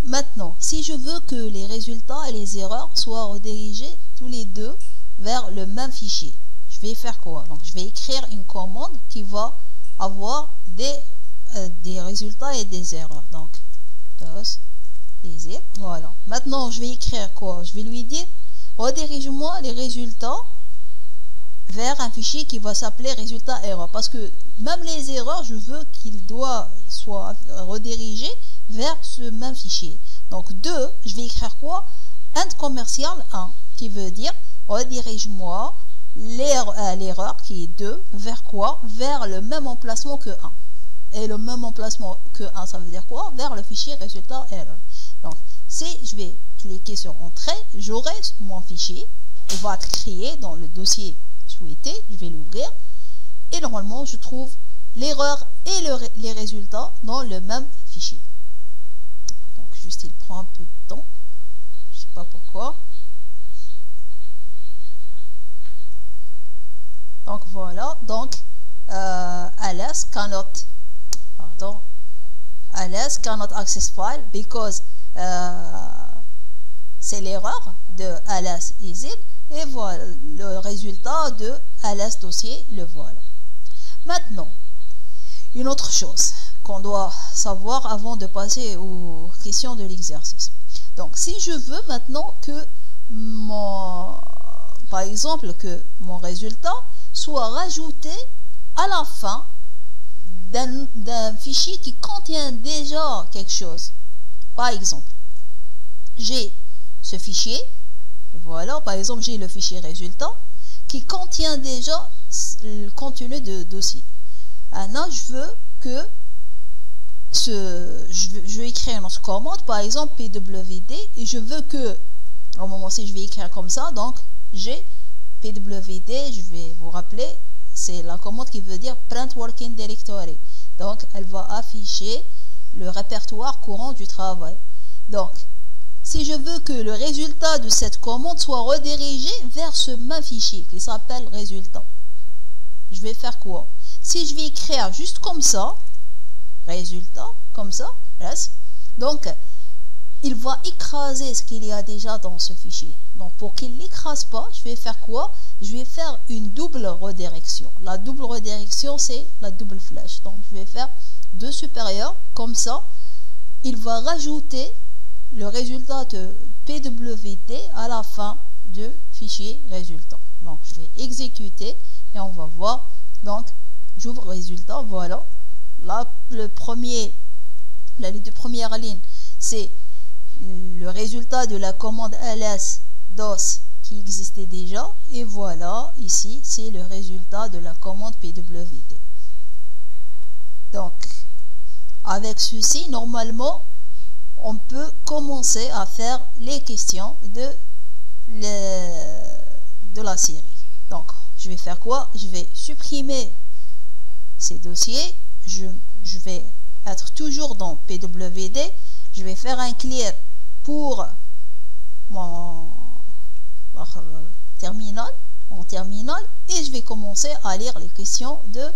Maintenant, si je veux que les résultats et les erreurs soient redirigés tous les deux vers le même fichier, je vais faire quoi? Donc, je vais écrire une commande qui va avoir des résultats et des erreurs. Donc, voilà. Maintenant, je vais écrire quoi? Je vais lui dire, redirige-moi les résultats vers un fichier qui va s'appeler résultat erreur. Parce que même les erreurs, je veux qu'ils soient redirigés vers ce même fichier. Donc, je vais écrire quoi? Int commercial 1, qui veut dire, redirige-moi l'erreur qui est 2 vers quoi? Vers le même emplacement que 1. Et le même emplacement que 1, ça veut dire quoi? Vers le fichier résultat error. Donc, si je vais cliquer sur Entrée, j'aurai mon fichier. Il va être créé dans le dossier souhaité. Je vais l'ouvrir. Et normalement, je trouve l'erreur et les résultats dans le même fichier. Donc, juste, il prend un peu de temps. Je ne sais pas pourquoi. Donc, voilà. Donc, ls cannot access file because c'est l'erreur de ls easy et voilà le résultat de ls dossier, le voilà. Maintenant, une autre chose qu'on doit savoir avant de passer aux questions de l'exercice. Donc, si je veux maintenant que par exemple, que mon résultat soit rajouté à la fin d'un fichier qui contient déjà quelque chose. Par exemple, j'ai ce fichier, voilà, par exemple, j'ai le fichier résultat qui contient déjà le contenu de dossier. Maintenant, je veux que je vais écrire une autre commande, par exemple pwd, et je veux que, au moment-ci, je vais écrire comme ça, donc j'ai pwd, je vais vous rappeler, c'est la commande qui veut dire print working directory. Donc, elle va afficher le répertoire courant du travail. Donc, si je veux que le résultat de cette commande soit redirigé vers ce même fichier qui s'appelle résultat, je vais faire quoi? Si je vais écrire juste comme ça, résultat, comme ça, yes, donc, il va écraser ce qu'il y a déjà dans ce fichier. Donc, pour qu'il n'écrase pas, je vais faire quoi? Je vais faire une double redirection. La double redirection, c'est la double flèche. Donc, je vais faire 2 supérieurs, comme ça. Il va rajouter le résultat de pwd à la fin du fichier résultat. Donc, je vais exécuter et on va voir. Donc, j'ouvre résultat, voilà. Là, la première ligne, c'est le résultat de la commande ls dos qui existait déjà, et voilà, ici, c'est le résultat de la commande pwd. Donc, avec ceci, normalement, on peut commencer à faire les questions de la série. Donc, je vais faire quoi? Je vais supprimer ces dossiers, je vais être toujours dans pwd, je vais faire un clear pour mon terminal, et je vais commencer à lire les questions de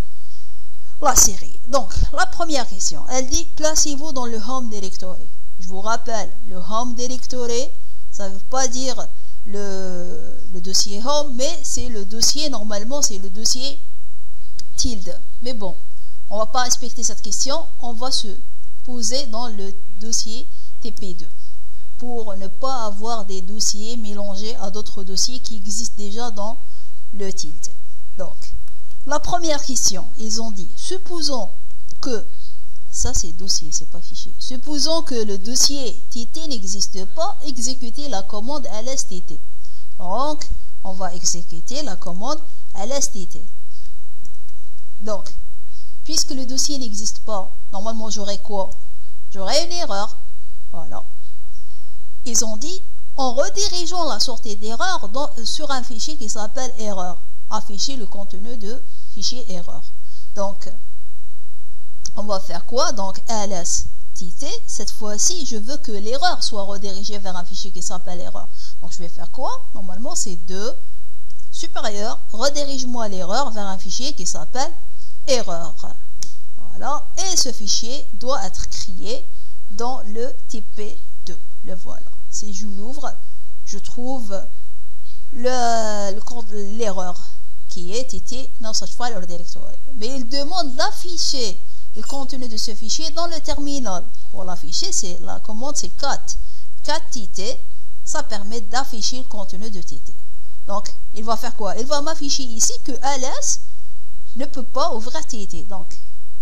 la série. Donc, la première question, elle dit, placez-vous dans le home directory. Je vous rappelle, le home directory, ça ne veut pas dire le dossier home, mais c'est le dossier, normalement, c'est le dossier tilde. Mais bon, on ne va pas respecter cette question, on va se poser dans le dossier TP2 pour ne pas avoir des dossiers mélangés à d'autres dossiers qui existent déjà dans le tilde. Donc, la première question, ils ont dit, supposons que, ça c'est dossier, c'est pas fichier, supposons que le dossier TT n'existe pas, exécutez la commande lstt. Donc, on va exécuter la commande lstt. Donc, puisque le dossier n'existe pas, normalement j'aurai quoi? J'aurai une erreur. Voilà. Ils ont dit, en redirigeant la sortie d'erreur sur un fichier qui s'appelle erreur, afficher le contenu de fichier erreur. Donc, on va faire quoi? Donc, lstt, cette fois-ci, je veux que l'erreur soit redirigée vers un fichier qui s'appelle erreur. Donc, je vais faire quoi? Normalement, c'est 2 supérieur, redirige-moi l'erreur vers un fichier qui s'appelle erreur. Voilà. Et ce fichier doit être créé dans le TP2. le voilà. Si je l'ouvre, je trouve l'erreur qui est TT no such file or directory. Mais il demande d'afficher le contenu de ce fichier dans le terminal. Pour l'afficher, c'est la commande, c'est cat TT. Ça permet d'afficher le contenu de TT. Donc, il va faire quoi? Il va m'afficher ici que ls ne peut pas ouvrir TT. Donc,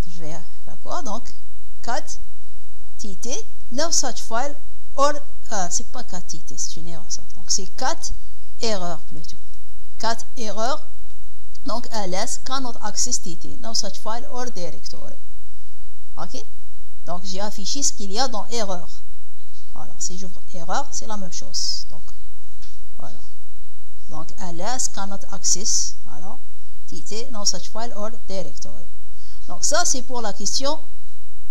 je vais faire quoi? Donc, cat TT no such file or c'est pas cat TT, c'est une erreur ça. Donc, c'est cat erreur plutôt. Cat erreur. Donc, ls cannot access TT no such file or directory. Ok? Donc, j'ai affiché ce qu'il y a dans erreur. Alors, si j'ouvre erreur, c'est la même chose. Donc, voilà. Donc, ls cannot access, alors, TT no such file or directory. Donc, ça, c'est pour la question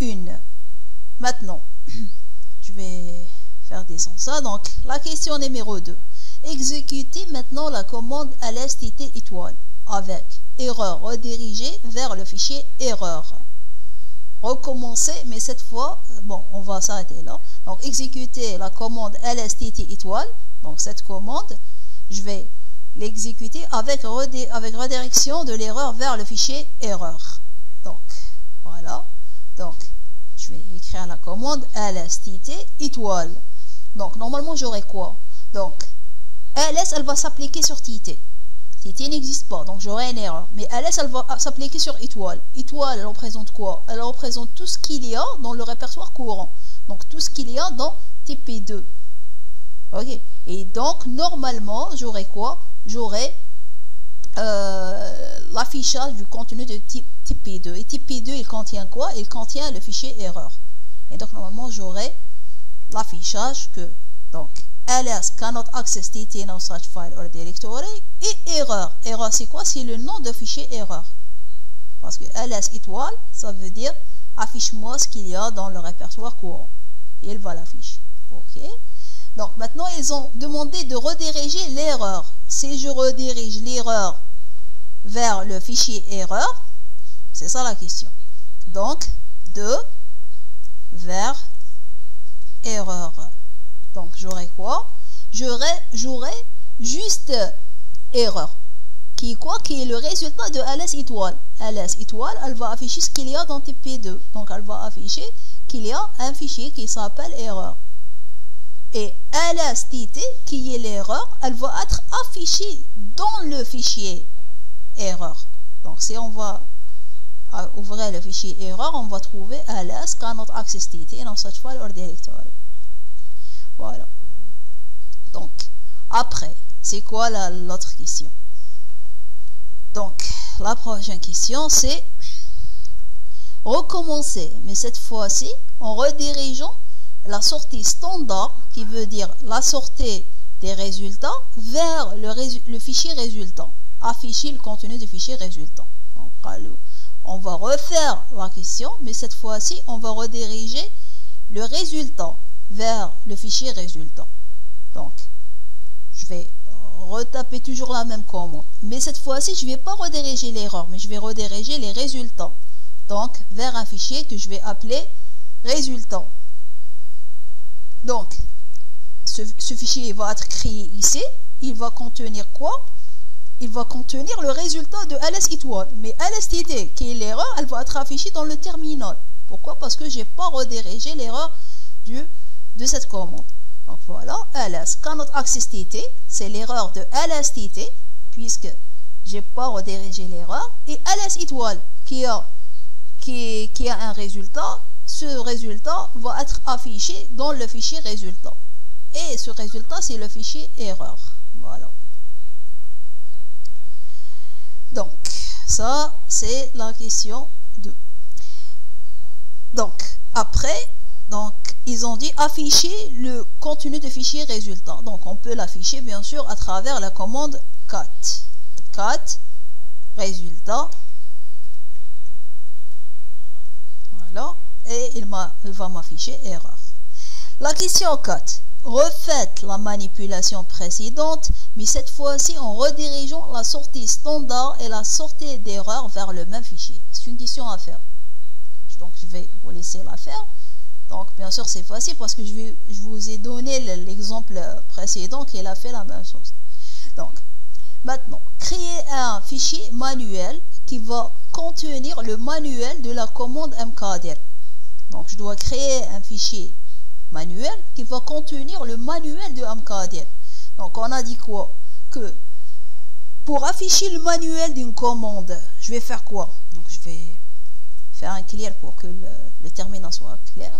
1. Maintenant, je vais faire descendre ça. Donc, la question numéro 2. Exécutez maintenant la commande ls TT étoile avec erreur redirigée vers le fichier erreur. Recommencer, mais cette fois, bon, on va s'arrêter là. Donc, exécuter la commande lstt étoile. Donc, cette commande, je vais l'exécuter avec redirection de l'erreur vers le fichier erreur. Donc, voilà. Donc, je vais écrire la commande lstt étoile. Donc, normalement, j'aurai quoi? Donc, ls, elle va s'appliquer sur TT. TT n'existe pas, donc j'aurai une erreur. Mais ls, elle va s'appliquer sur étoile. Étoile, elle représente quoi? Elle représente tout ce qu'il y a dans le répertoire courant. Donc, tout ce qu'il y a dans TP2. Ok. Et donc, normalement, j'aurai quoi? J'aurai l'affichage du contenu de TP2. Et TP2, il contient quoi? Il contient le fichier erreur. Et donc, normalement, j'aurai l'affichage que, donc, ls cannot access TT no such file or directory et erreur. Erreur, c'est quoi? C'est le nom de fichier erreur. Parce que ls étoile, ça veut dire affiche-moi ce qu'il y a dans le répertoire courant. Et il va l'afficher. Ok. Donc maintenant, ils ont demandé de rediriger l'erreur. Si je redirige l'erreur vers le fichier erreur, c'est ça la question. Donc, de vers erreur. Donc, j'aurai quoi? J'aurai juste erreur. Qui est quoi? Qui est le résultat de ls étoile. ls étoile, elle va afficher ce qu'il y a dans TP2. Donc, elle va afficher qu'il y a un fichier qui s'appelle erreur. Et lstt, qui est l'erreur, elle va être affichée dans le fichier erreur. Donc, si on va ouvrir le fichier erreur, on va trouver ls cannot access TT no such file or directory. Voilà. Donc, après, c'est quoi l'autre question? Donc, la prochaine question, c'est recommencer, mais cette fois-ci, en redirigeant la sortie standard, qui veut dire la sortie des résultats, vers le fichier résultant. Afficher le contenu du fichier résultant. Donc, on va refaire la question, mais cette fois-ci, on va rediriger le résultat vers le fichier résultant. Donc, je vais retaper toujours la même commande. Mais cette fois-ci, je ne vais pas rediriger l'erreur, mais je vais rediriger les résultats. Donc, vers un fichier que je vais appeler résultat. Donc, ce fichier va être créé ici. Il va contenir quoi? Il va contenir le résultat de ls étoile. Mais lstt, qui est l'erreur, elle va être affichée dans le terminal. Pourquoi? Parce que je n'ai pas redirigé l'erreur de cette commande. Donc voilà, ls cannot access TT, c'est l'erreur de lstt, puisque j'ai pas redirigé l'erreur. Et ls étoile, qui a un résultat, ce résultat va être affiché dans le fichier résultat. Et ce résultat, c'est le fichier erreur. Voilà. Donc, ça, c'est la question 2. Donc, après, ils ont dit afficher le contenu de fichier résultat. Donc, on peut l'afficher, bien sûr, à travers la commande cat. Cat, résultat. Voilà. Et il va m'afficher erreur. La question 4. Refaites la manipulation précédente, mais cette fois-ci en redirigeant la sortie standard et la sortie d'erreur vers le même fichier. C'est une question à faire. Donc, je vais vous laisser la faire. Donc, bien sûr, c'est facile parce que je vous ai donné l'exemple précédent qui a fait la même chose. Donc, maintenant, créer un fichier manuel qui va contenir le manuel de la commande mkdir. Donc, je dois créer un fichier manuel qui va contenir le manuel de mkdir. Donc, on a dit quoi? Que pour afficher le manuel d'une commande, je vais faire quoi? Donc, je vais faire un clear pour que le terminal soit clair.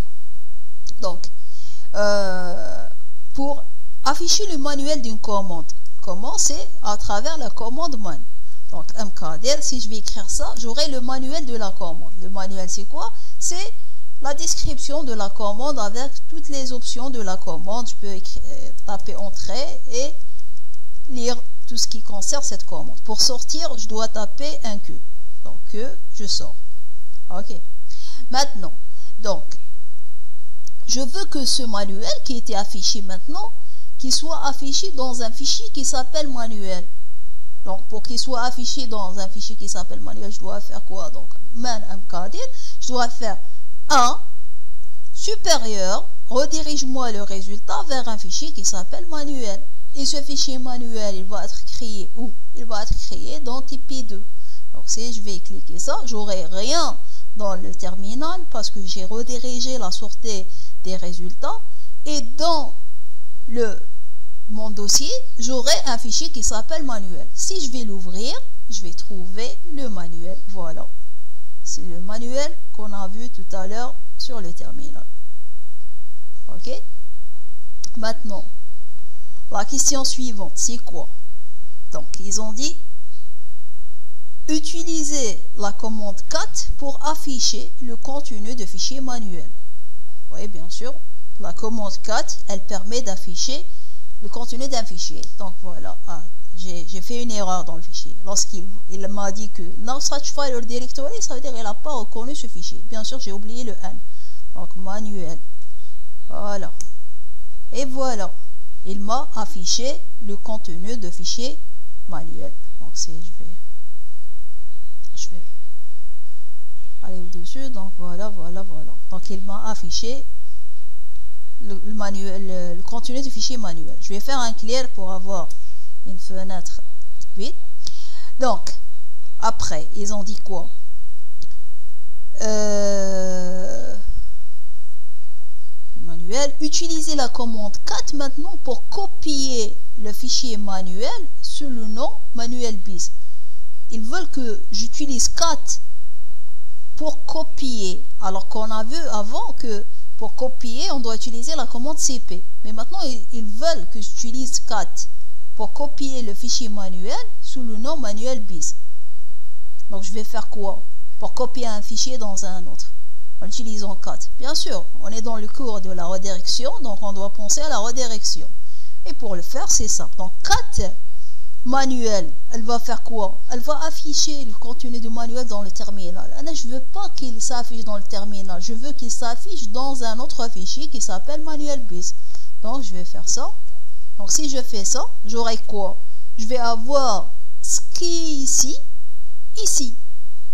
Donc, pour afficher le manuel d'une commande, comment? C'est à travers la commande man. Donc, mkdir, si je vais écrire ça, j'aurai le manuel de la commande. Le manuel, c'est quoi? C'est la description de la commande avec toutes les options de la commande. Je peux taper entrée et lire tout ce qui concerne cette commande. Pour sortir, je dois taper un Q. Donc, je sors. Ok. Maintenant, donc, je veux que ce manuel qui était affiché maintenant, qu'il soit affiché dans un fichier qui s'appelle manuel. Donc, pour qu'il soit affiché dans un fichier qui s'appelle manuel, je dois faire quoi? Donc, man mkdir, je dois faire 1 supérieur, redirige-moi le résultat vers un fichier qui s'appelle manuel. Et ce fichier manuel, il va être créé où? Il va être créé dans TP2. Donc, si je vais cliquer ça, j'aurai rien dans le terminal parce que j'ai redirigé la sortie des résultats. Et dans mon dossier, j'aurai un fichier qui s'appelle manuel. Si je vais l'ouvrir, je vais trouver le manuel. Voilà. C'est le manuel qu'on a vu tout à l'heure sur le terminal. Ok? Maintenant, la question suivante, c'est quoi? Donc, ils ont dit utiliser la commande cat pour afficher le contenu de fichier manuel. Oui, bien sûr, la commande cat, elle permet d'afficher le contenu d'un fichier. Donc, voilà, j'ai fait une erreur dans le fichier. Lorsqu'il m'a dit que no such file or directory, ça veut dire qu'il n'a pas reconnu ce fichier. Bien sûr, j'ai oublié le N. Donc, manuel. Voilà. Et voilà. Il m'a affiché le contenu de fichier manuel. Donc, je vais aller au-dessus. Donc, voilà. Donc, il m'a affiché le contenu du fichier manuel. Je vais faire un clear pour avoir une fenêtre vide. Donc, après, ils ont dit quoi? Manuel, utiliser la commande cat maintenant pour copier le fichier manuel sous le nom manuel bis. Ils veulent que j'utilise cat pour copier, alors qu'on a vu avant que pour copier, on doit utiliser la commande cp. Mais maintenant, ils veulent que j'utilise cat pour copier le fichier manuel sous le nom manuel bis. Donc, je vais faire quoi? Pour copier un fichier dans un autre en utilisant cat. Bien sûr, on est dans le cours de la redirection, donc on doit penser à la redirection. Et pour le faire, c'est ça. Donc, cat manuel, elle va faire quoi? Elle va afficher le contenu du manuel dans le terminal. Je ne veux pas qu'il s'affiche dans le terminal. Je veux qu'il s'affiche dans un autre fichier qui s'appelle manuel bis. Donc, je vais faire ça. Donc, si je fais ça, j'aurai quoi? Je vais avoir ce qui est ici.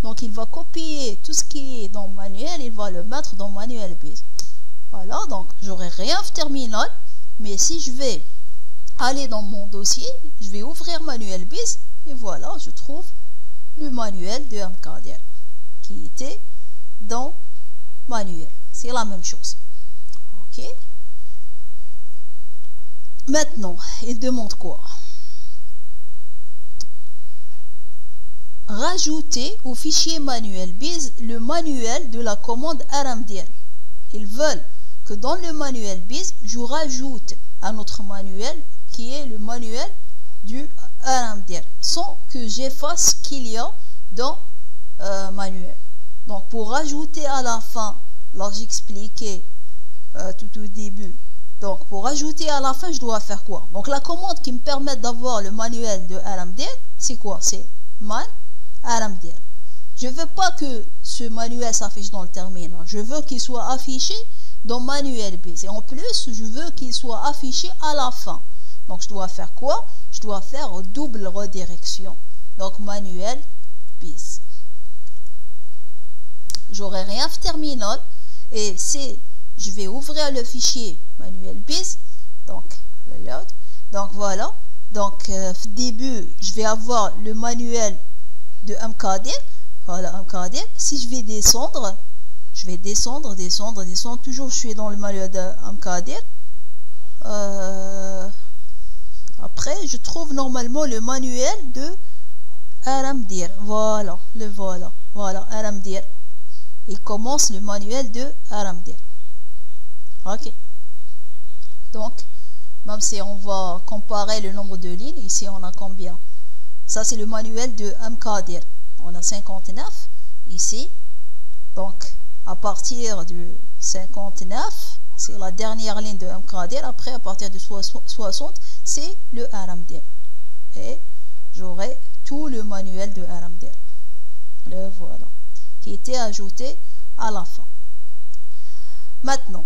Donc, il va copier tout ce qui est dans manuel, il va le mettre dans manuel bis. Voilà, donc, j'aurai rien au terminal. Mais si je vais aller dans mon dossier, je vais ouvrir manuel bis et voilà, je trouve le manuel de mkdir qui était dans manuel. C'est la même chose. Ok. Maintenant, il demande quoi? Rajouter au fichier manuel bis le manuel de la commande rmdir. Ils veulent que dans le manuel bis, je rajoute un autre manuel qui est le manuel du rmdir, sans que j'efface ce qu'il y a dans manuel. Donc, pour rajouter à la fin, là j'expliquais tout au début, donc pour rajouter à la fin, je dois faire quoi? Donc, la commande qui me permet d'avoir le manuel de rmdir, c'est quoi? C'est man rmdir. Je ne veux pas que ce manuel s'affiche dans le terminal. Je veux qu'il soit affiché dans manuel bis. Et en plus, je veux qu'il soit affiché à la fin. Donc, je dois faire quoi? Je dois faire double redirection. Donc, manuel bis. J'aurai rien au terminal. Et c'est je vais ouvrir le fichier manuel biz, donc reload. Donc voilà, donc au début je vais avoir le manuel de mkdir, voilà mkdir. Si je vais descendre, je vais descendre, toujours je suis dans le manuel de mkdir. Après je trouve normalement le manuel de aramdir, voilà, voilà aramdir. Il commence le manuel de aramdir. Ok, donc même si on va comparer le nombre de lignes, ici on a combien? Ça c'est le manuel de mkdir, on a 59 ici. Donc à partir du 59, c'est la dernière ligne de mkdir. Après à partir de 60, c'est le aramdir. Et j'aurai tout le manuel de aramdir. Le voilà, qui était ajouté à la fin. Maintenant,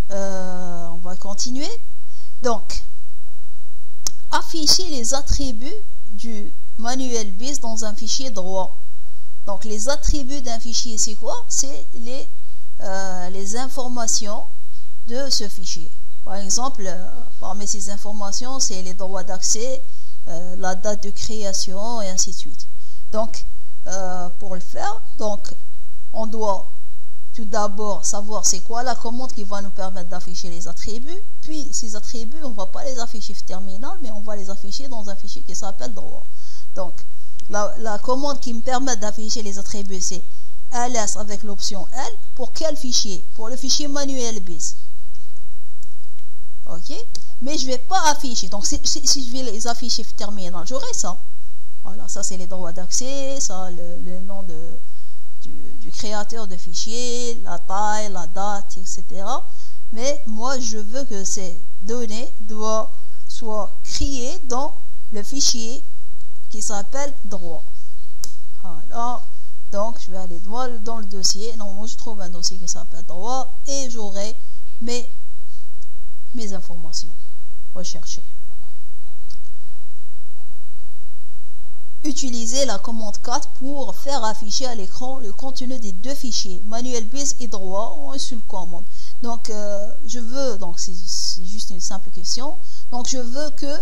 on va continuer. Donc, afficher les attributs du manuel biz dans un fichier droit. Donc, les attributs d'un fichier, c'est quoi? C'est les informations de ce fichier. Par exemple, parmi ces informations, c'est les droits d'accès, la date de création et ainsi de suite. Donc, pour le faire, donc, on doit tout d'abord savoir c'est quoi la commande qui va nous permettre d'afficher les attributs. Puis ces attributs, on ne va pas les afficher sur terminal, mais on va les afficher dans un fichier qui s'appelle droit. Donc la commande qui me permet d'afficher les attributs, c'est ls avec l'option L. Pour quel fichier? Pour le fichier manuel biz. Ok, mais je ne vais pas afficher. Donc si je vais les afficher sur terminal, j'aurai ça. Voilà, ça c'est les droits d'accès, ça le nom du créateur de fichier, la taille, la date, etc. Mais moi, je veux que ces données soient créées dans le fichier qui s'appelle droit. Voilà. Donc, je vais aller dans le dossier. Normalement, je trouve un dossier qui s'appelle droit et j'aurai mes informations recherchées. Utiliser la commande cat pour faire afficher à l'écran le contenu des deux fichiers, manuel biz et droit, en une seule commande. Donc, je veux, donc c'est juste une simple question, donc je veux que,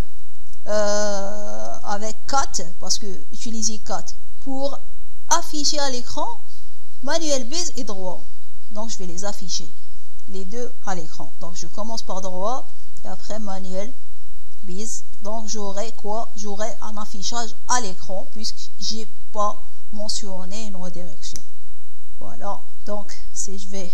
avec cat, parce que utiliser cat pour afficher à l'écran manuel biz et droit. Donc, je vais les afficher, les deux à l'écran. Donc, je commence par droit et après manuel biz. Donc j'aurai quoi? J'aurai un affichage à l'écran puisque j'ai pas mentionné une redirection. Voilà, donc si je vais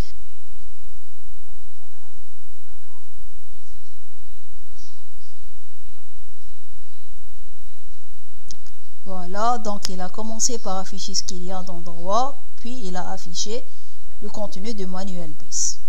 voilà, donc il a commencé par afficher ce qu'il y a dans droit, puis il a affiché le contenu de manuel biz.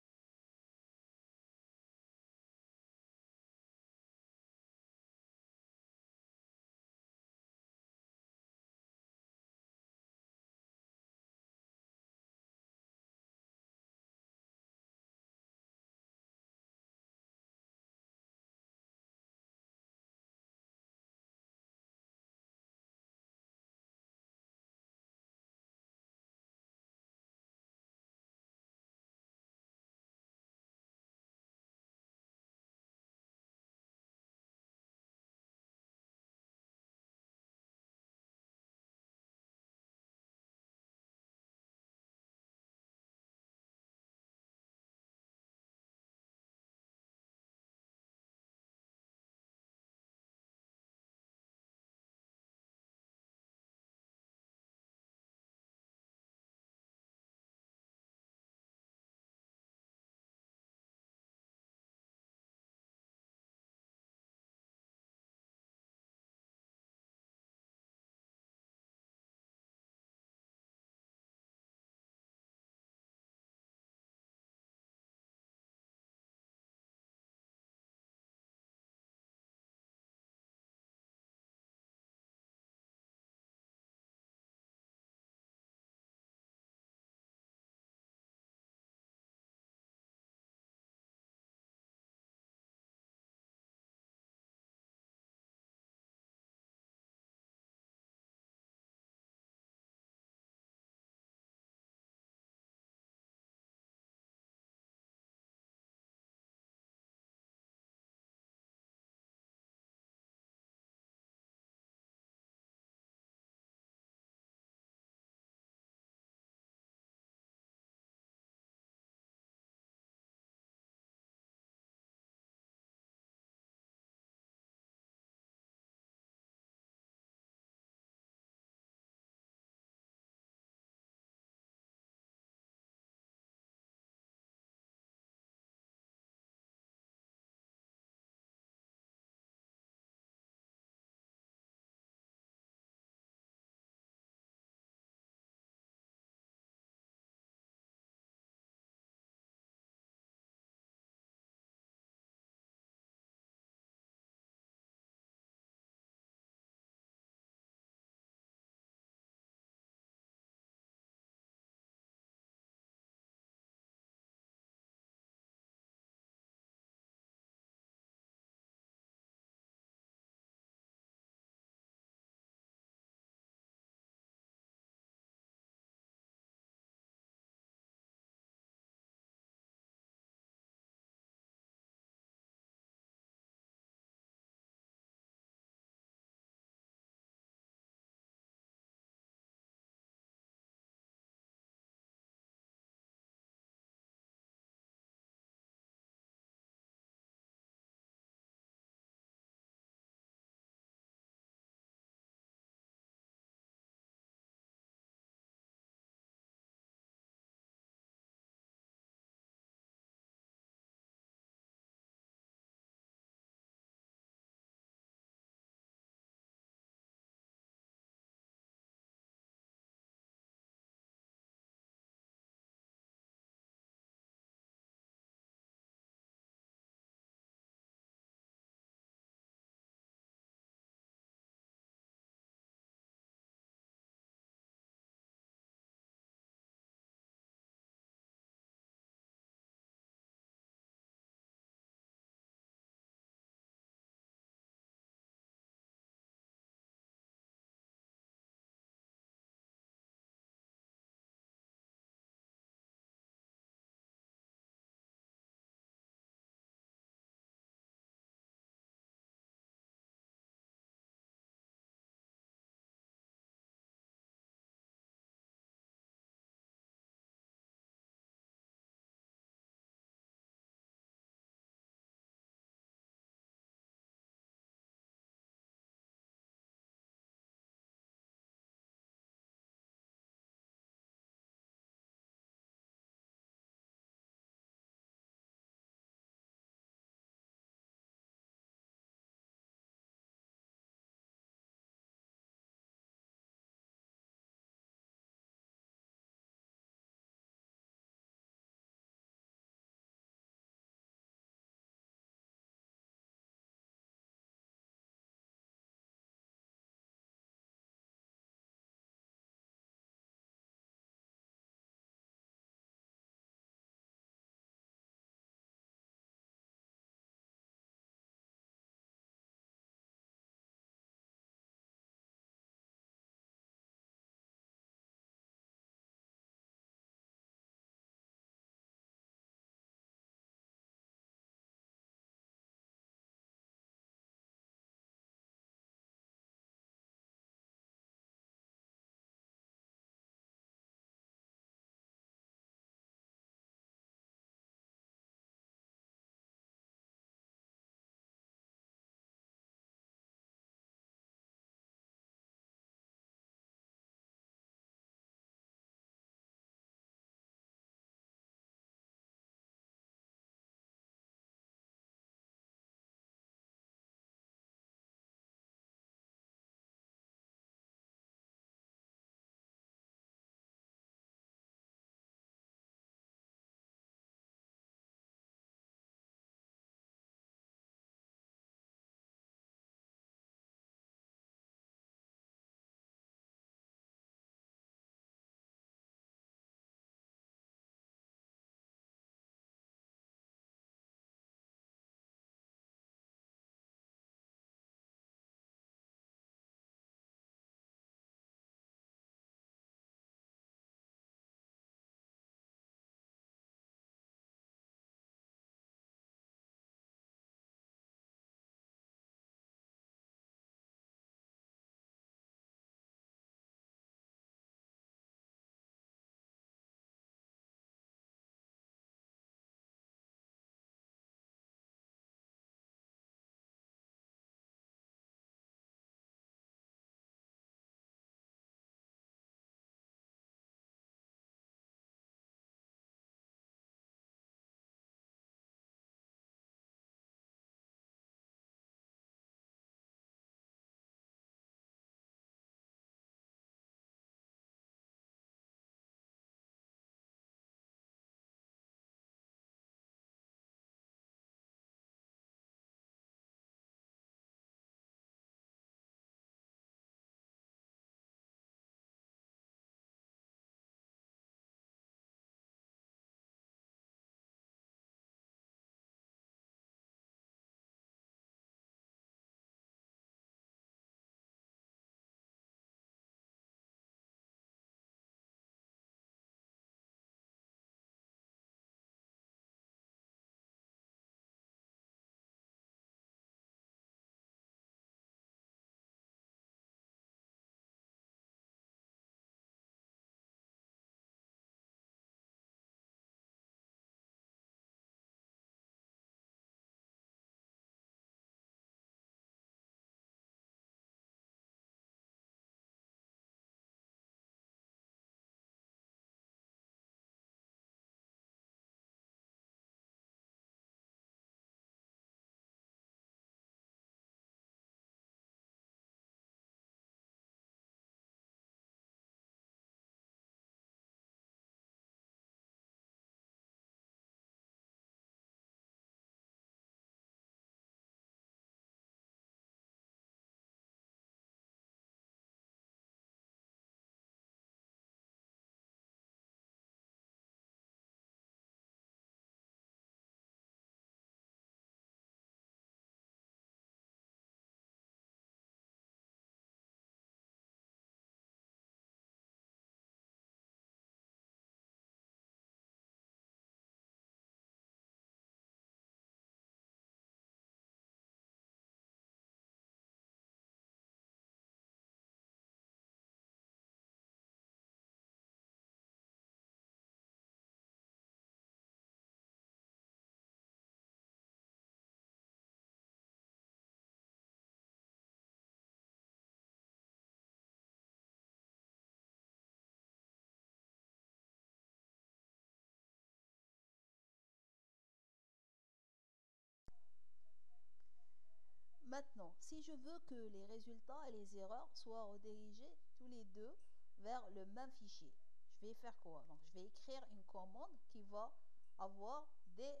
maintenant, si je veux que les résultats et les erreurs soient redirigés tous les deux vers le même fichier, je vais faire quoi? Donc, je vais écrire une commande qui va avoir des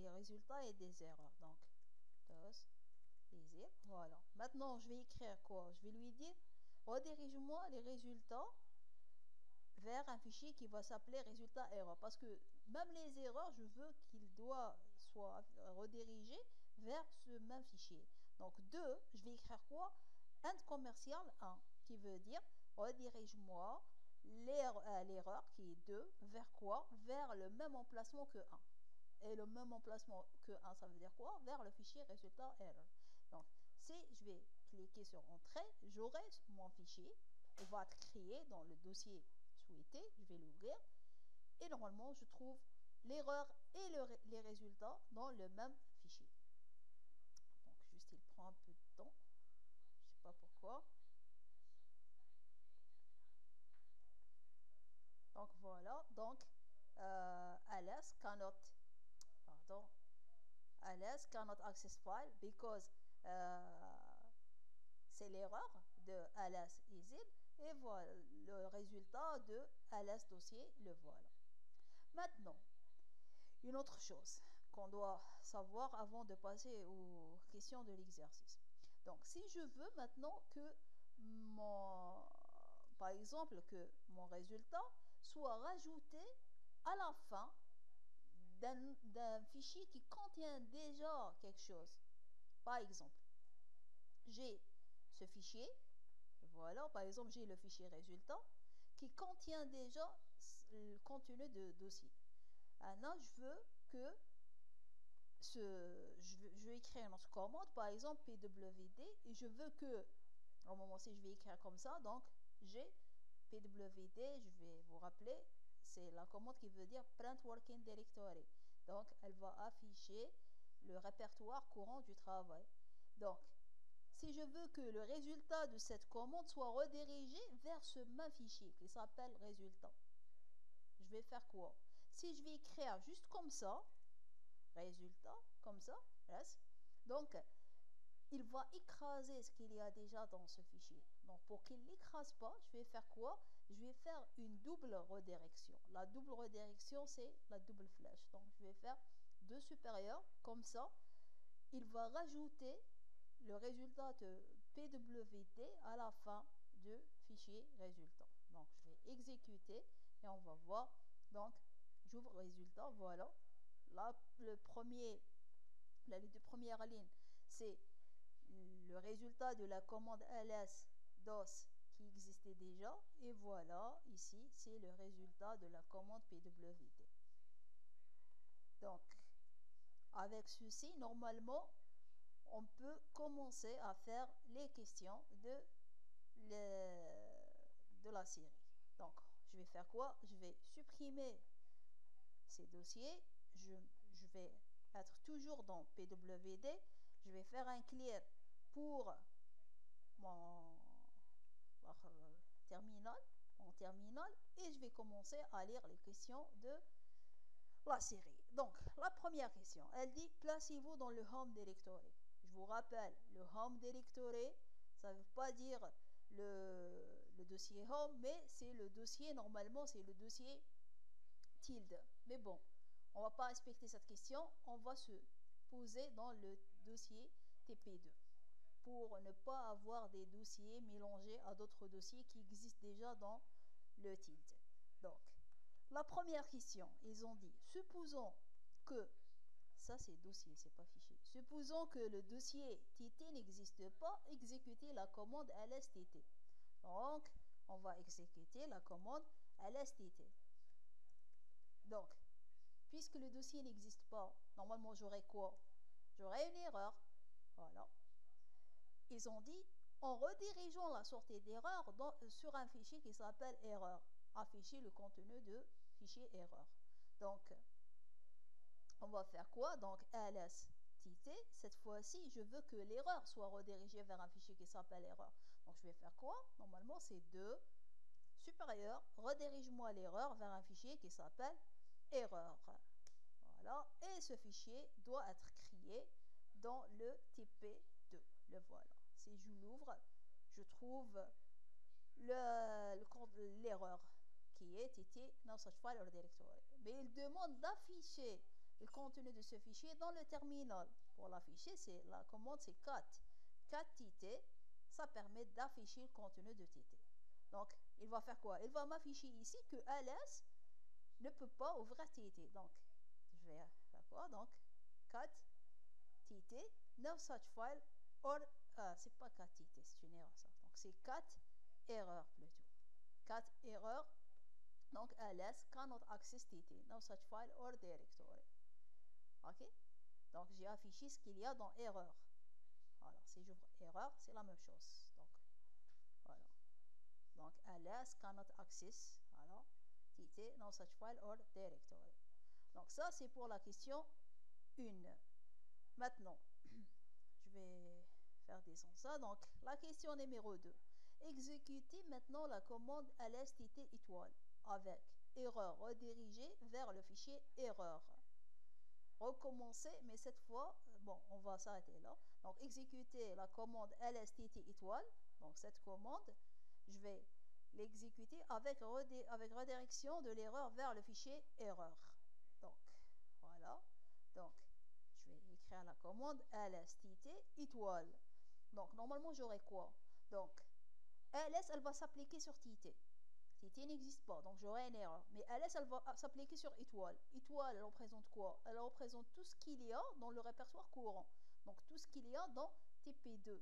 résultats et des erreurs. Donc, voilà. Maintenant, je vais écrire quoi? Je vais lui dire, redirige-moi les résultats vers un fichier qui va s'appeler résultat erreur. Parce que même les erreurs, je veux qu'ils soient redirigés vers ce même fichier. Donc, je vais écrire quoi? Int commercial 1, qui veut dire redirige-moi l'erreur qui est 2 vers quoi? Vers le même emplacement que 1. Et le même emplacement que 1, ça veut dire quoi? Vers le fichier résultat error. Donc, si je vais cliquer sur Entrée, j'aurai mon fichier. Il va être créé dans le dossier souhaité. Je vais l'ouvrir. Et normalement, je trouve l'erreur et les résultats dans le même fichier. Donc, juste, il prend un peu de temps. Je ne sais pas pourquoi. Donc, voilà. Donc, ls cannot access file because c'est l'erreur de ls is in, et voilà le résultat de ls dossier, le voilà. Maintenant, une autre chose qu'on doit savoir avant de passer aux questions de l'exercice. Donc, si je veux maintenant que par exemple, que mon résultat soit rajouté à la fin d'un fichier qui contient déjà quelque chose. Par exemple, j'ai ce fichier, voilà, par exemple, j'ai le fichier résultat qui contient déjà le contenu de dossier. Maintenant, je veux que je vais écrire une autre commande, par exemple pwd, et je veux que, au moment où je vais écrire comme ça, donc j'ai pwd, je vais vous rappeler, c'est la commande qui veut dire print working directory. Donc, elle va afficher le répertoire courant du travail. Donc, si je veux que le résultat de cette commande soit redirigé vers ce même fichier qui s'appelle résultat, je vais faire quoi? Si je vais écrire juste comme ça, résultat, comme ça, yes, donc il va écraser ce qu'il y a déjà dans ce fichier. Donc pour qu'il ne l'écrase pas, je vais faire quoi? Je vais faire une double redirection. La double redirection, c'est la double flèche. Donc je vais faire 2 supérieurs, comme ça, il va rajouter le résultat de pwd à la fin du fichier résultat. Donc je vais exécuter et on va voir. Donc j'ouvre résultat, voilà. Là, la deux premières lignes, c'est le résultat de la commande ls dos qui existait déjà, et voilà, ici, c'est le résultat de la commande pwd. Donc, avec ceci, normalement, on peut commencer à faire les questions de la série. Donc, je vais faire quoi? Je vais supprimer ces dossiers. Je vais être toujours dans pwd. Je vais faire un clear pour mon terminal, et je vais commencer à lire les questions de la série. Donc, la première question, elle dit placez-vous dans le home directory. Je vous rappelle, le home directory, ça ne veut pas dire le dossier home, mais c'est le dossier, normalement, c'est le dossier tilde. Mais bon, on ne va pas respecter cette question, on va se poser dans le dossier TP2 pour ne pas avoir des dossiers mélangés à d'autres dossiers qui existent déjà dans le tilde. Donc, la première question, ils ont dit, supposons que, ça c'est dossier, c'est pas fichier, supposons que le dossier TT n'existe pas, exécutez la commande lstt. Donc, on va exécuter la commande lstt. Donc, puisque le dossier n'existe pas, normalement j'aurai quoi? J'aurai une erreur. Voilà. Ils ont dit, en redirigeant la sortie d'erreur sur un fichier qui s'appelle erreur, afficher le contenu de fichier erreur. Donc, on va faire quoi? Donc, lstt, cette fois-ci, je veux que l'erreur soit redirigée vers un fichier qui s'appelle erreur. Donc, je vais faire quoi? Normalement, c'est 2 supérieur, redirige-moi l'erreur vers un fichier qui s'appelle erreur. Voilà, et ce fichier doit être créé dans le TP2. le voilà. Si je l'ouvre, je trouve l'erreur qui est TT no such file or directory. Mais il demande d'afficher le contenu de ce fichier dans le terminal. Pour l'afficher, c'est la commande, c'est cat. Cat TT, ça permet d'afficher le contenu de TT. Donc, il va faire quoi? Il va m'afficher ici que ls ne peut pas ouvrir TT. Donc, je vais faire quoi? Donc, cat TT, no such file, or, c'est pas cat TT, c'est une erreur ça. Donc, c'est cat erreur plutôt. Cat erreur, donc ls cannot access TT, no such file or directory. Ok? Donc, j'ai affiché ce qu'il y a dans erreur. Alors, si j'ouvre erreur, c'est la même chose. Donc, voilà. Donc, ls cannot access, alors, TT, no such file or directory. Donc, ça, c'est pour la question 1. Maintenant, je vais faire descendre ça. Donc, la question numéro 2. Exécutez maintenant la commande ls TT étoile avec erreur redirigée vers le fichier erreur. Recommencer, mais cette fois, bon, on va s'arrêter là. Donc, exécuter la commande lstt étoile. Donc, cette commande, je vais l'exécuter avec redirection de l'erreur vers le fichier erreur. Donc, voilà. Donc, je vais écrire la commande lstt étoile. Donc, normalement, j'aurai quoi? Donc, ls, elle va s'appliquer sur TT. TT n'existe pas, donc j'aurai une erreur. Mais ls, elle va s'appliquer sur étoile. Étoile, elle représente quoi? Elle représente tout ce qu'il y a dans le répertoire courant. Donc tout ce qu'il y a dans TP2.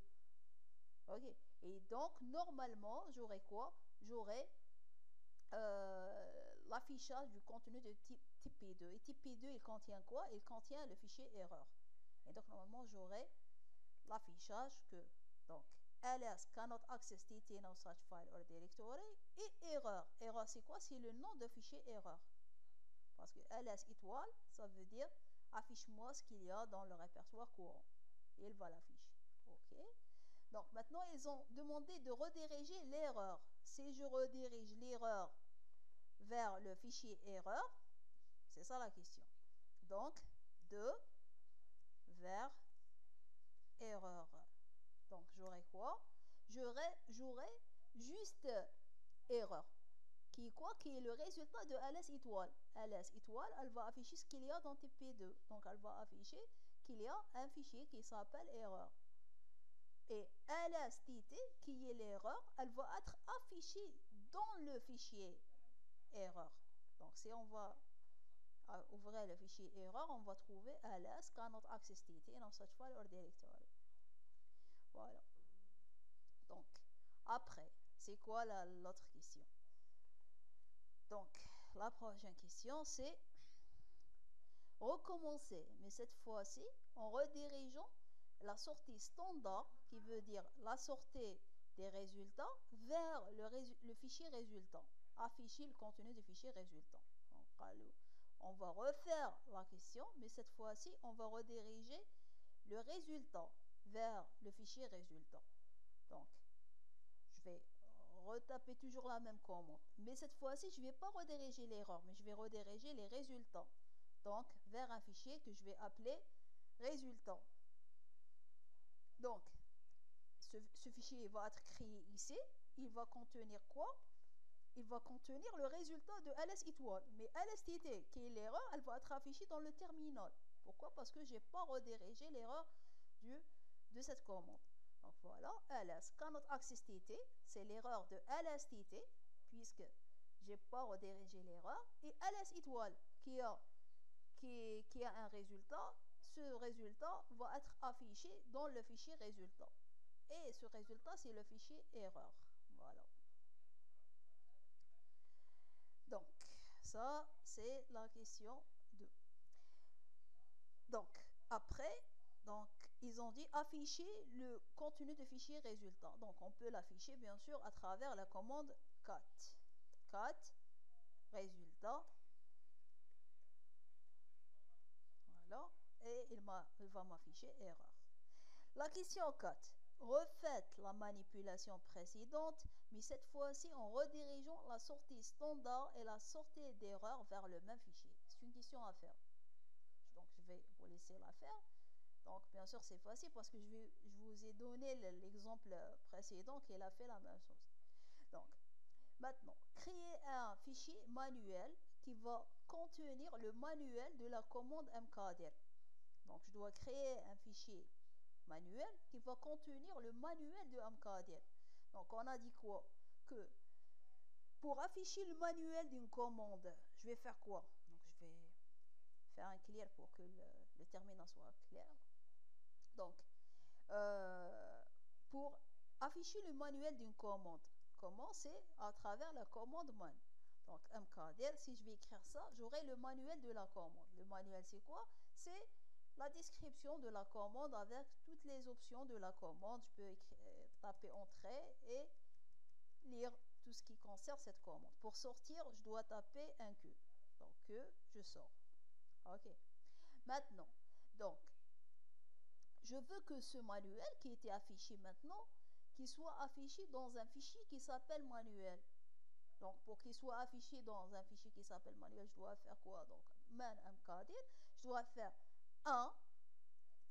Ok. Et donc, normalement, j'aurai quoi? J'aurai l'affichage du contenu de type TP2. Et TP2, il contient quoi? Il contient le fichier erreur. Et donc, normalement, j'aurai l'affichage que, donc, ls cannot access TT no such file or directory et erreur. Erreur, c'est quoi? C'est le nom de fichier erreur. Parce que ls étoile, ça veut dire affiche-moi ce qu'il y a dans le répertoire courant. Et il va l'afficher. OK. Donc maintenant, ils ont demandé de rediriger l'erreur. Si je redirige l'erreur vers le fichier erreur, c'est ça la question. Donc, de vers erreur. Donc, j'aurai quoi? J'aurai juste erreur. Qui est quoi? Qui est le résultat de ls étoile. ls étoile, elle va afficher ce qu'il y a dans TP2. Donc, elle va afficher qu'il y a un fichier qui s'appelle erreur. Et lstt, qui est l'erreur, elle va être affichée dans le fichier erreur. Donc, si on va ouvrir le fichier erreur, on va trouver ls cannot access TT no such file or directory. Voilà. Donc, après, c'est quoi l'autre question? Donc, la prochaine question, c'est recommencer, mais cette fois-ci, en redirigeant la sortie standard, qui veut dire la sortie des résultats, vers le fichier résultat. Afficher le contenu du fichier résultat. Donc, on va refaire la question, mais cette fois-ci, on va rediriger le résultat vers le fichier résultat. Donc, je vais retaper toujours la même commande. Mais cette fois-ci, je ne vais pas rediriger l'erreur, mais je vais rediriger les résultats. Donc, vers un fichier que je vais appeler résultat. Donc, ce fichier va être créé ici. Il va contenir quoi? Il va contenir le résultat de ls étoile. Mais lstt, qui est l'erreur, elle va être affichée dans le terminal. Pourquoi? Parce que je n'ai pas redirigé l'erreur de cette commande. Donc voilà, ls cannot access TT, c'est l'erreur de lstt, puisque je n'ai pas redirigé l'erreur. Et ls étoile, qui a un résultat, ce résultat va être affiché dans le fichier résultat. Et ce résultat, c'est le fichier erreur. Voilà. Donc, ça, c'est la question 2. Donc, après, ils ont dit afficher le contenu de fichier résultat. Donc, on peut l'afficher, bien sûr, à travers la commande cat. Cat, résultat. Voilà. Et il va m'afficher erreur. La question 4. Refaites la manipulation précédente, mais cette fois-ci en redirigeant la sortie standard et la sortie d'erreur vers le même fichier. C'est une question à faire. Donc, je vais vous laisser la faire. Donc, bien sûr, c'est facile parce que je vous ai donné l'exemple précédent qui a fait la même chose. Donc, maintenant, créer un fichier manuel qui va contenir le manuel de la commande mkdir. Donc, je dois créer un fichier manuel qui va contenir le manuel de mkdir. Donc, on a dit quoi? Que pour afficher le manuel d'une commande, je vais faire quoi? Donc, je vais faire un clear pour que le terminal soit clair. Donc, pour afficher le manuel d'une commande, comment? C'est à travers la commande man. Donc, mkdir, si je vais écrire ça, j'aurai le manuel de la commande. Le manuel, c'est quoi? C'est la description de la commande avec toutes les options de la commande. Je peux taper entrée et lire tout ce qui concerne cette commande. Pour sortir, je dois taper un Q. Donc, Q, je sors. OK. Maintenant, donc, je veux que ce manuel qui était affiché maintenant, qu'il soit affiché dans un fichier qui s'appelle manuel. Donc, pour qu'il soit affiché dans un fichier qui s'appelle manuel, je dois faire quoi? Donc, man mkdir, je dois faire 1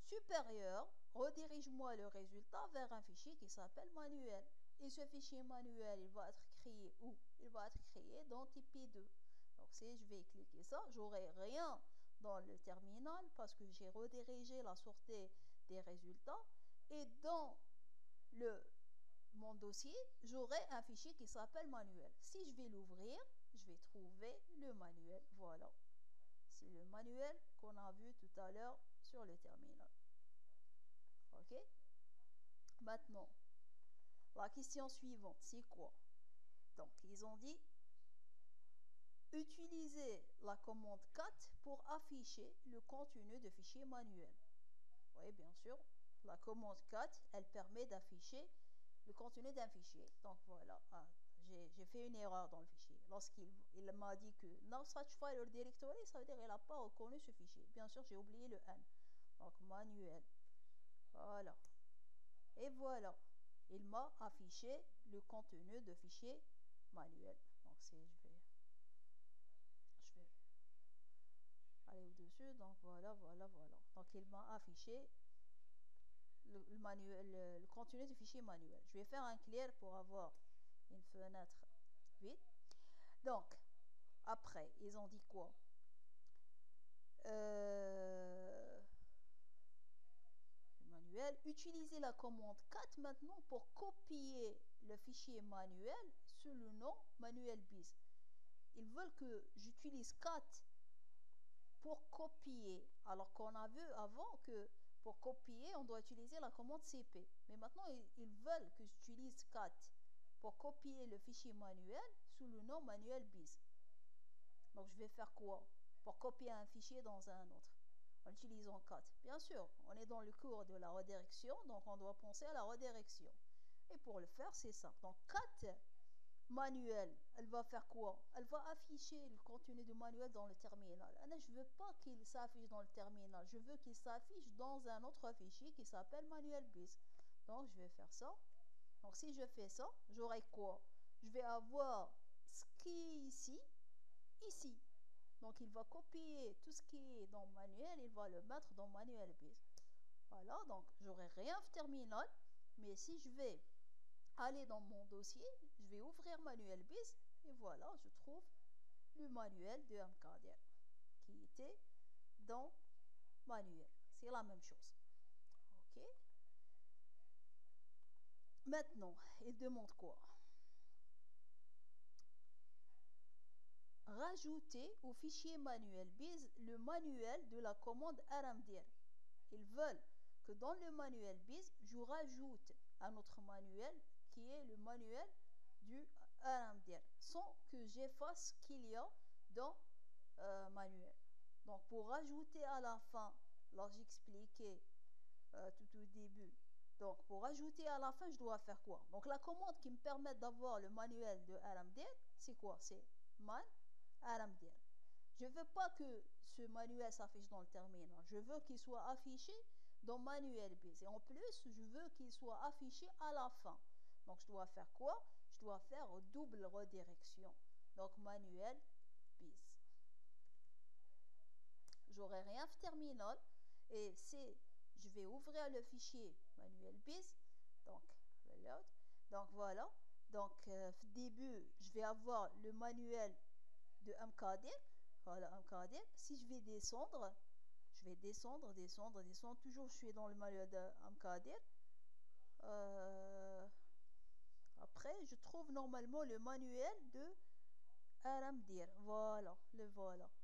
supérieur, redirige-moi le résultat vers un fichier qui s'appelle manuel. Et ce fichier manuel, il va être créé où? Il va être créé dans TP2. Donc, si je vais cliquer ça, j'aurai rien dans le terminal parce que j'ai redirigé la sortie des résultats. Et dans mon dossier, j'aurai un fichier qui s'appelle manuel. Si je vais l'ouvrir, je vais trouver le manuel. Voilà. C'est le manuel qu'on a vu tout à l'heure sur le terminal. OK? Maintenant, la question suivante, c'est quoi? Donc, ils ont dit utiliser la commande cat pour afficher le contenu de fichier manuel. Oui, bien sûr, la commande cat, elle permet d'afficher le contenu d'un fichier. Donc, voilà, j'ai fait une erreur dans le fichier. Lorsqu'il m'a dit que no such file or directory, ça veut dire qu'il n'a pas reconnu ce fichier. Bien sûr, j'ai oublié le N. Donc, manuel. Voilà. Et voilà. Il m'a affiché le contenu de fichier manuel. Donc, je vais aller au-dessus. Donc, voilà. Donc, il m'a affiché le manuel, le contenu du fichier manuel. Je vais faire un clear pour avoir une fenêtre vide. Donc, après, ils ont dit quoi? Manuel. Utiliser la commande cat maintenant pour copier le fichier manuel sous le nom manuel-biz. Ils veulent que j'utilise cat pour copier, alors qu'on a vu avant que pour copier, on doit utiliser la commande cp. Mais maintenant, ils veulent que j'utilise cat pour copier le fichier manuel sous le nom manuel-biz. Donc, je vais faire quoi? Pour copier un fichier dans un autre en utilisant cat. Bien sûr, on est dans le cours de la redirection, donc on doit penser à la redirection. Et pour le faire, c'est ça. Donc, cat manuel, elle va faire quoi? Elle va afficher le contenu du manuel dans le terminal. Je ne veux pas qu'il s'affiche dans le terminal. Je veux qu'il s'affiche dans un autre fichier qui s'appelle manuel-biz. Donc, je vais faire ça. Donc, si je fais ça, j'aurai quoi? Je vais avoir ce qui est ici. Donc, il va copier tout ce qui est dans manuel, il va le mettre dans manuel-biz. Voilà, donc j'aurai rien de terminal, mais si je vais aller dans mon dossier, je vais ouvrir manuel-biz et voilà, je trouve le manuel de mkdir qui était dans manuel. C'est la même chose. OK? Maintenant, il demande quoi? Rajouter au fichier manuel-biz le manuel de la commande rmdir. Ils veulent que dans le manuel-biz, je rajoute un autre manuel qui est le manuel du rmdir, sans que j'efface ce qu'il y a dans manuel. Donc, pour rajouter à la fin, là j'expliquais tout au début, donc pour rajouter à la fin, je dois faire quoi? Donc, la commande qui me permet d'avoir le manuel de rmdir, c'est quoi? C'est man rmdir. Je ne veux pas que ce manuel s'affiche dans le terminal. Je veux qu'il soit affiché dans manuel-biz. Et en plus, je veux qu'il soit affiché à la fin. Donc, je dois faire quoi? Je dois faire double redirection. Donc, manuel-biz. J'aurai rien de terminal. Et c'est je vais ouvrir le fichier manuel bis, donc reload. Donc voilà, donc au début je vais avoir le manuel de Mkadir. Voilà, Mkadir. Si je vais descendre, descendre, toujours je suis dans le manuel de Mkadir. Après je trouve normalement le manuel de Aramdir. Voilà,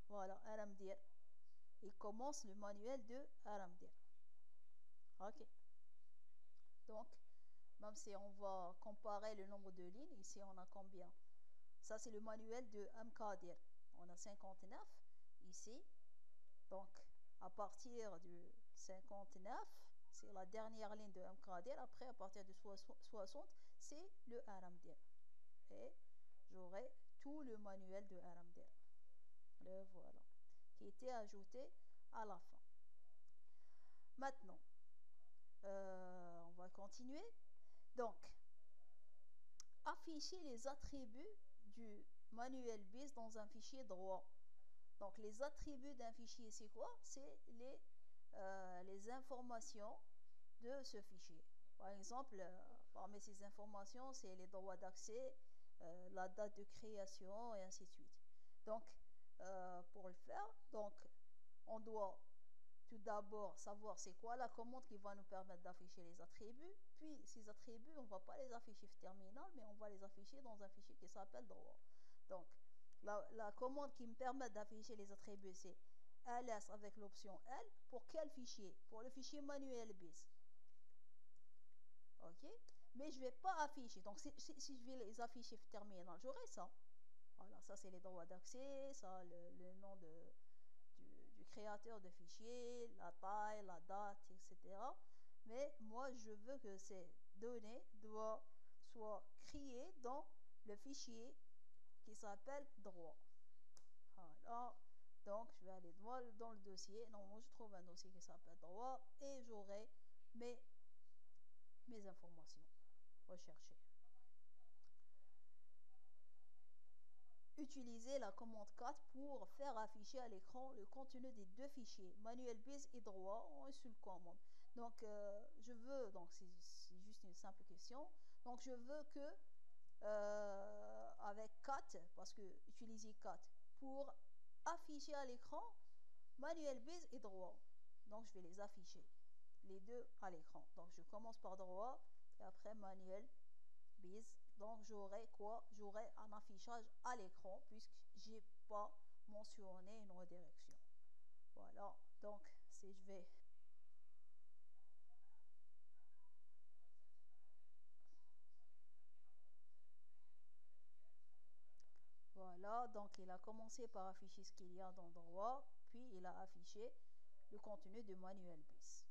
voilà, Aramdir. Il commence le manuel de Aramdir. Ok. Donc, même si on va comparer le nombre de lignes, ici on a combien? Ça c'est le manuel de Mkadir. On a 59 ici. Donc, à partir du 59, c'est la dernière ligne de Mkadir. Après, à partir de 60, c'est le Aramdir. Et j'aurai tout le manuel de Aramdir. Le voilà. Qui était ajouté à la fin. Maintenant, on va continuer. Donc, afficher les attributs du manuel bis dans un fichier droit. Donc, les attributs d'un fichier, c'est quoi? C'est les informations de ce fichier. Par exemple, parmi ces informations, c'est les droits d'accès, la date de création et ainsi de suite. Donc, pour le faire, donc, on doit tout d'abord savoir c'est quoi la commande qui va nous permettre d'afficher les attributs. Puis, ces attributs, on ne va pas les afficher au terminal, mais on va les afficher dans un fichier qui s'appelle droit. Donc, la commande qui me permet d'afficher les attributs, c'est ls avec l'option L. Pour quel fichier? Pour le fichier manuel bis. Ok? Mais je ne vais pas afficher. Donc, si je vais les afficher au terminal, j'aurai ça. Voilà, ça c'est les droits d'accès, ça le nom du créateur de fichier, la taille, la date, etc. Mais moi, je veux que ces données soient créées dans le fichier qui s'appelle droit. Voilà. Donc, je vais aller dans le dossier. Normalement, je trouve un dossier qui s'appelle droit et j'aurai mes informations recherchées. Utiliser la commande 4 pour faire afficher à l'écran le contenu des deux fichiers, manuel bis et droit, en une seule commande. Donc, je veux, donc c'est juste une simple question, donc je veux que, avec 4, parce que utiliser 4 pour afficher à l'écran manuel bis et droit. Donc, je vais les afficher, les deux à l'écran. Donc, je commence par droit et après manuel bis. Donc j'aurai quoi? J'aurai un affichage à l'écran puisque j'ai pas mentionné une redirection. Voilà. Donc si je vais voilà, donc il a commencé par afficher ce qu'il y a dans droit, puis il a affiché le contenu du manuel bis.